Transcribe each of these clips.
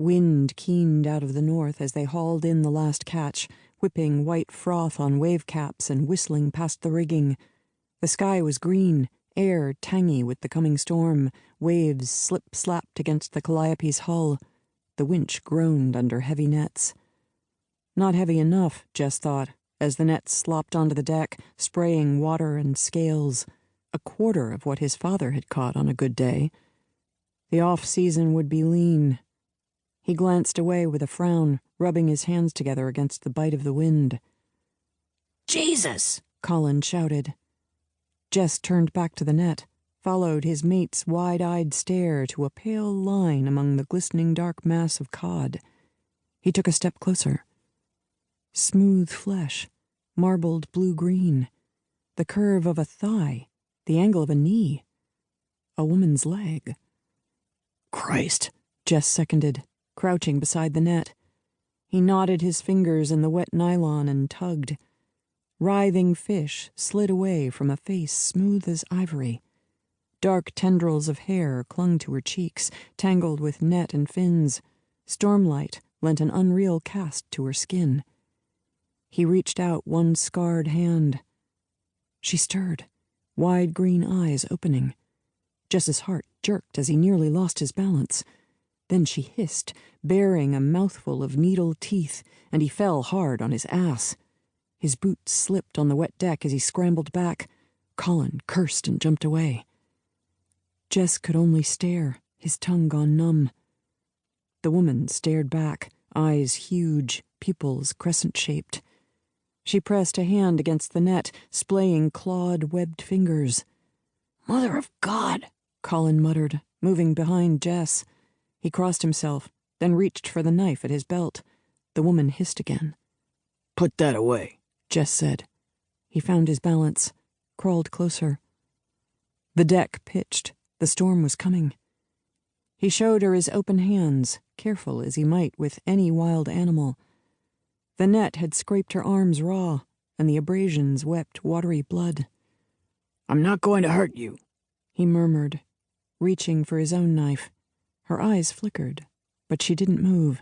Wind keened out of the north as they hauled in the last catch, whipping white froth on wave caps and whistling past the rigging. The sky was green, air tangy with the coming storm, waves slip-slapped against the Calliope's hull. The winch groaned under heavy nets. Not heavy enough, Jess thought, as the nets slopped onto the deck, spraying water and scales, a quarter of what his father had caught on a good day. The off-season would be lean. He glanced away with a frown, rubbing his hands together against the bite of the wind. "Jesus!" Colin shouted. Jess turned back to the net, followed his mate's wide-eyed stare to a pale line among the glistening dark mass of cod. He took a step closer. Smooth flesh, marbled blue-green, the curve of a thigh, the angle of a knee, a woman's leg. "Christ," Jess seconded, crouching beside the net. He knotted his fingers in the wet nylon and tugged. Writhing fish slid away from a face smooth as ivory. Dark tendrils of hair clung to her cheeks, tangled with net and fins. Stormlight lent an unreal cast to her skin. He reached out one scarred hand. She stirred, wide green eyes opening. Jess's heart jerked as he nearly lost his balance. Then she hissed, bearing a mouthful of needle teeth, and he fell hard on his ass. His boots slipped on the wet deck as he scrambled back. Colin cursed and jumped away. Jess could only stare, his tongue gone numb. The woman stared back, eyes huge, pupils crescent-shaped. She pressed a hand against the net, splaying clawed, webbed fingers. "Mother of God!" Colin muttered, moving behind Jess. He crossed himself, then reached for the knife at his belt. The woman hissed again. "Put that away," Jess said. He found his balance, crawled closer. The deck pitched. The storm was coming. He showed her his open hands, careful as he might with any wild animal. The net had scraped her arms raw, and the abrasions wept watery blood. "I'm not going to hurt you," he murmured, reaching for his own knife. Her eyes flickered, but she didn't move.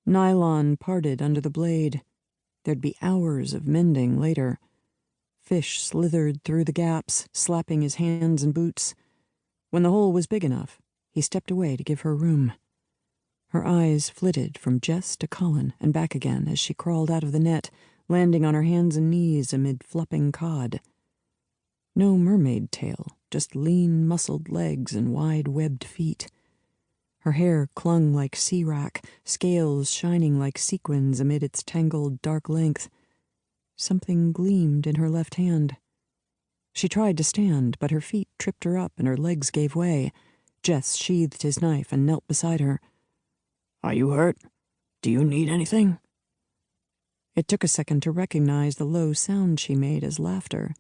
Nylon parted under the blade. There'd be hours of mending later. Fish slithered through the gaps, slapping his hands and boots. When the hole was big enough, he stepped away to give her room. Her eyes flitted from Jess to Colin and back again as she crawled out of the net, landing on her hands and knees amid flopping cod. No mermaid tail, just lean, muscled legs and wide, webbed feet. Her hair clung like sea wrack, scales shining like sequins amid its tangled, dark length. Something gleamed in her left hand. She tried to stand, but her feet tripped her up and her legs gave way. Jess sheathed his knife and knelt beside her. "Are you hurt? Do you need anything?" It took a second to recognize the low sound she made as laughter,